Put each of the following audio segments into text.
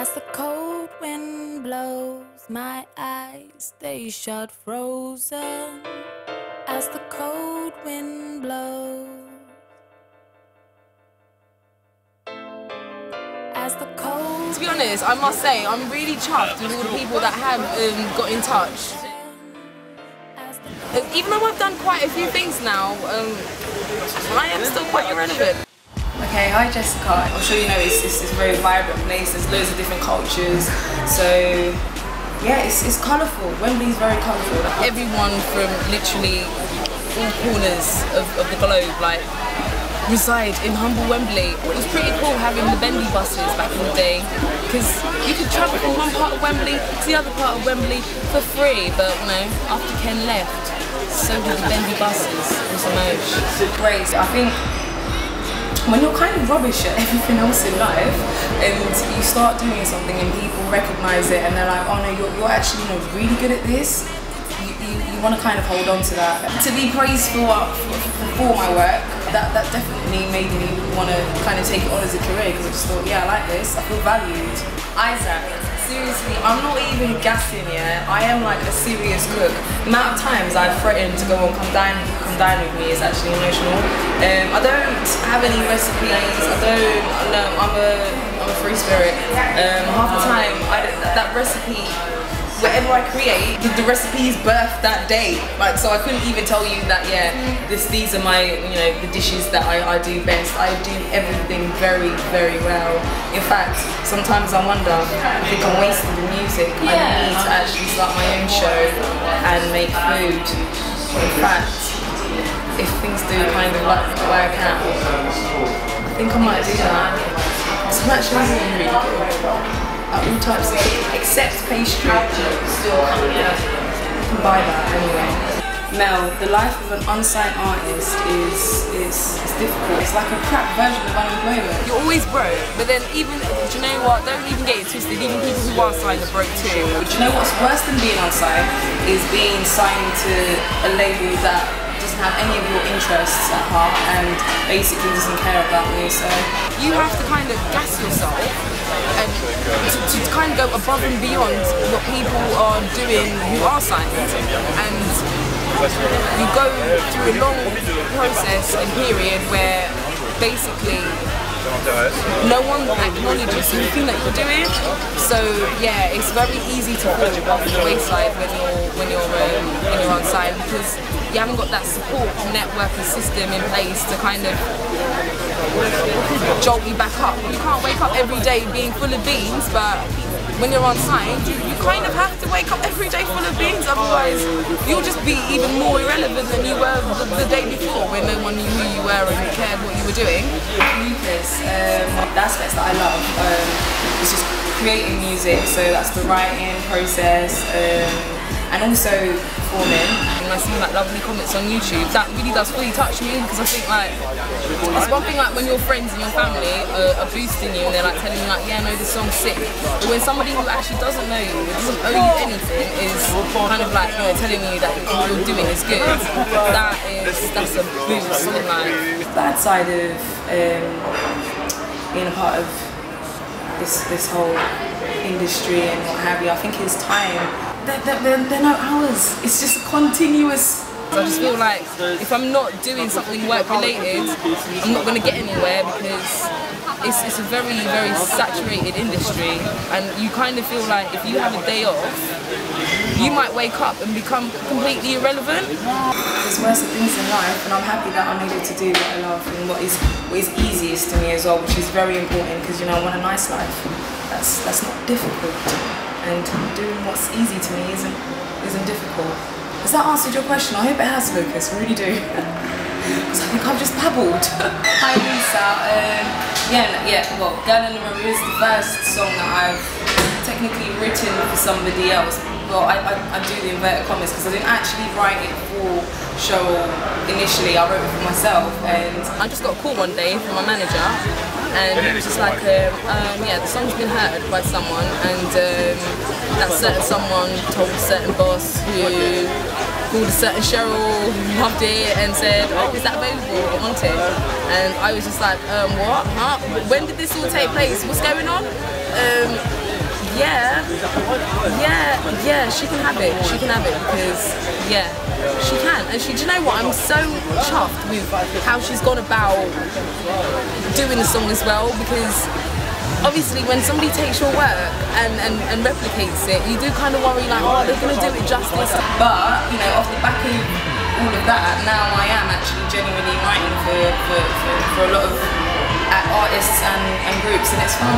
As the cold wind blows, my eyes, they shut frozen. As the cold wind blows. As the cold. To be honest, I must say, I'm really chuffed with all the people that have got in touch. Even though I've done quite a few things now, I am still quite irrelevant. Okay, hi Jessica. I'm sure you know it's a very vibrant place. There's loads of different cultures. So yeah, it's colourful. Wembley's very colourful. Everyone from literally all corners of the globe reside in humble Wembley. It was pretty cool having the bendy buses back in the day, because you could travel from one part of Wembley to the other part of Wembley for free. But you know, after Ken left, so did the bendy buses. It was a merge. Great. I think when you're kind of rubbish at everything else in life and you start doing something and people recognise it and they're like, oh no, you're actually really good at this, you want to kind of hold on to that. To be praised for my work, that definitely made me want to kind of take it on as a career, because I just thought, yeah, I like this, I feel valued. Issac, seriously, I'm not even gassing, yeah. I am like a serious cook. The amount of times I've threatened to go and come dine with me is actually emotional. I don't have any recipes. I'm a free spirit. Half the time, that recipe, whatever I create, the recipe is birthed that day. So I couldn't even tell you that, yeah, these are my, the dishes that I do best. I do everything very, very well. In fact, sometimes I wonder, I think I'm wasting the music. I need to actually start my own show and make food. In fact, if things do kind of work out, I think I might do that. So I'm actually really good. All types of cooking, except pastry. You can buy that anyway. Mel, the life of an unsigned artist is difficult. It's like a crap version of unemployment. You're always broke, but then even, do you know what, don't even get it twisted, even people who are signed are broke too. Do you know what's worse than being unsigned is being signed to a label that doesn't have any of your interests at heart and basically doesn't care about you. So you have to kind of gas yourself and to kind of go above and beyond what people are doing who are signed, and you go through a long process and period where basically no one acknowledges anything that you're doing. So yeah, it's very easy to fall off the wayside when you're on side, because you haven't got that support network and system in place to kind of jolt you back up. You can't wake up every day being full of beans, but when you're on site, you kind of have to wake up every day full of beans, otherwise you'll just be even more irrelevant than you were the day before, when no one knew who you were and cared what you were doing. The aspects that I love is just creating music, so that's the writing process, and also performing. And I see lovely comments on YouTube, that really does fully touch me, because I think it's one thing when your friends and your family are boosting you and they're telling you yeah, no, this song's sick, but when somebody who actually doesn't know you, doesn't owe you anything, is kind of telling you that what you're doing is good, that's a boost in life. The bad side of being a part of this whole industry and what have you, I think is time. There are no hours, it's just continuous. I just feel like if I'm not doing something work related, I'm not going to get anywhere, because it's a very, very saturated industry, and you kind of feel like if you have a day off, you might wake up and become completely irrelevant. There's worse things in life, and I'm happy that I'm able to do what I love and what is easiest to me as well, which is very important, because I want a nice life. That's not difficult, and doing what's easy to me isn't difficult. Has that answered your question? I hope it has, Lucas. I really do. Because I think I've just babbled. Hi Lisa. Well, Girl in the Room is the first song that I've technically written for somebody else. Well, I do the inverted commas, because I didn't actually write it for show initially. I wrote it for myself, and I just got a call one day from my manager, and he was just like, yeah, the song's been heard by someone, and that certain someone told a certain boss who called a certain Cheryl who loved it and said, oh, is that available? I want it. And I was just like, what? Huh? When did this all take place? What's going on? yeah, she can have it. She can have it because, yeah, she can. And do you know what? I'm so chuffed with how she's gone about doing the song as well, because obviously when somebody takes your work and replicates it, you do kind of worry like, oh, they're going to do it justice. But, you know, off the back of all of that, now I am actually genuinely writing for a lot of artists and groups, and it's fun.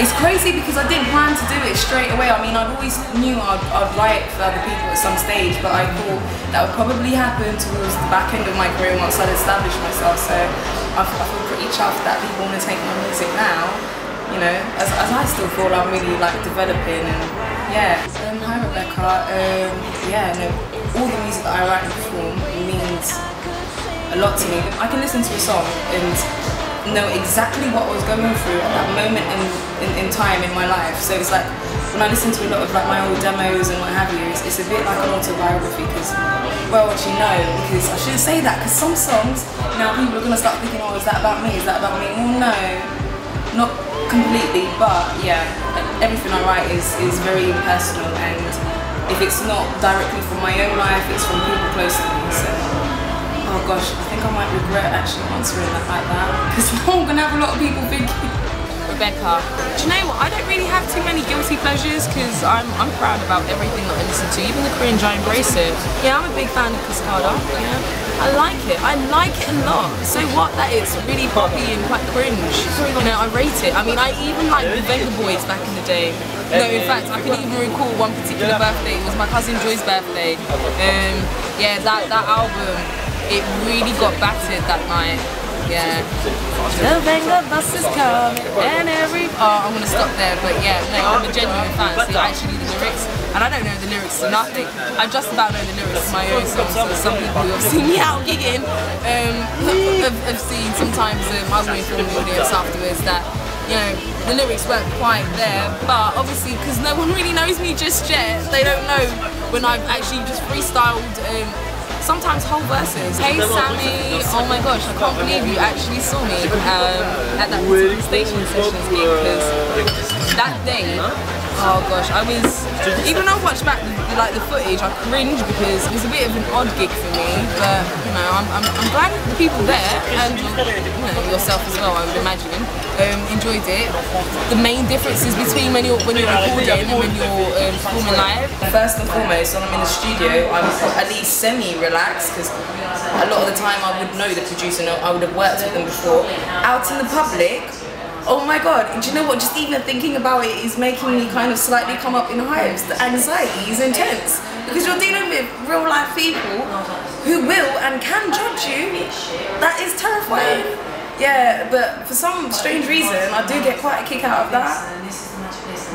It's crazy because I didn't plan to do it straight away. I mean, I always knew I'd write for other people at some stage, but I thought that would probably happen towards the back end of my career once I'd established myself. So I feel pretty chuffed that people want to take my music now, you know, as I still feel I'm really like developing. And yeah. Hi Rebeeca. Yeah, no, all the music that I write and perform means a lot to me. I can listen to a song and know exactly what I was going through at that moment in time in my life. So it's like when I listen to a lot of like my old demos and what have you, it's a bit like an autobiography, because, well, what you know, because I shouldn't say that, because some songs, now people are going to start thinking, oh, is that about me? Is that about me? Well, no, not completely, but yeah, everything I write is very personal, and if it's not directly from my own life, it's from people close to me. So, oh gosh, I think I might regret actually answering that like that, because now I'm going to have a lot of people thinking. Rebeeca, do you know what? I don't really have too many guilty pleasures, because I'm proud about everything that I listen to, even the cringe, I embrace it. Yeah, I'm a big fan of Cascada, yeah. I like it a lot. So what that it's really poppy and quite cringe, you know, I rate it. I mean, I even like the Venga Boys back in the day. No, in fact, I can even recall one particular birthday. It was my cousin Joy's birthday. Yeah, that album, it really got battered that night. Yeah. The Venga bus is coming and I'm gonna stop there, but yeah, no, I'm a genuine fan. So I actually know the lyrics, and I don't know the lyrics to nothing. I just about know the lyrics to my own songs. So some people who have seen me out gigging have seen sometimes I will inform the audience afterwards that, you know, the lyrics weren't quite there, but obviously because no one really knows me just yet, they don't know when I've actually just freestyled sometimes whole verses. Hey Sammy, oh my gosh, I can't believe you actually saw me at that particular station sessions gig, because that day, oh gosh, I was, even though I watched back the footage, I cringed because it was a bit of an odd gig for me, but you know, I'm glad the people there, and you know, yourself as well, I would imagine, enjoyed it. The main differences between when you're recording and when you're performing live. First and foremost, when I'm in the studio, I'm at least semi-relaxed, because a lot of the time I would know the producer, I would have worked with them before. Out in the public, oh my god, do you know what, just even thinking about it is making me kind of slightly come up in hives. The anxiety is intense, because you're dealing with real life people who will and can judge you. That is terrifying. Yeah, but for some strange reason, I do get quite a kick out of that.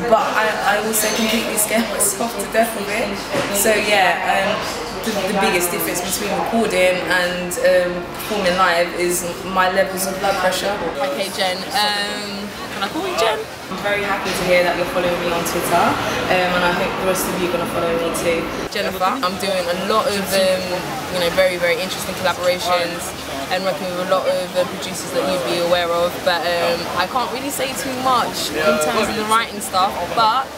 But I also completely scare myself to death of it. So yeah, the biggest difference between recording and performing live is my levels of blood pressure. Okay, Jen, can I call you Jen? I'm very happy to hear that you're following me on Twitter, and I hope the rest of you are going to follow me too. Jennifer, I'm doing a lot of you know, very interesting collaborations and working with a lot of producers that you'd be aware of, but I can't really say too much in terms of the writing stuff, but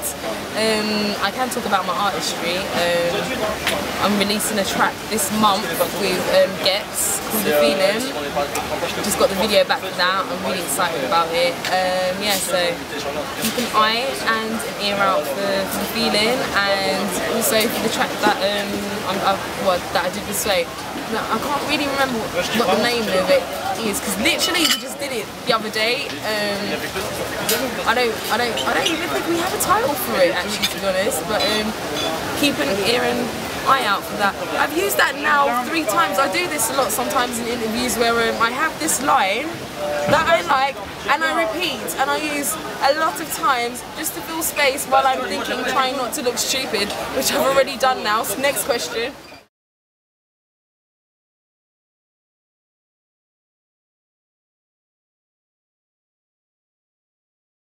I can talk about my artistry. I'm releasing a track this month with Gets called The Feeling. Just got the video back for that. I'm really excited about it. Yeah, so keep an eye and an ear out for The Feeling, and also for the track that that I did with Sway. I can't really remember what the name of it is, because literally we just did it the other day. I don't even think we have a title for it actually, to be honest, but keep an ear and eye out for that. I've used that now 3 times. I do this a lot sometimes in interviews where I have this line that I like and I repeat and I use a lot of times just to fill space while I'm thinking, trying not to look stupid, which I've already done now. So next question.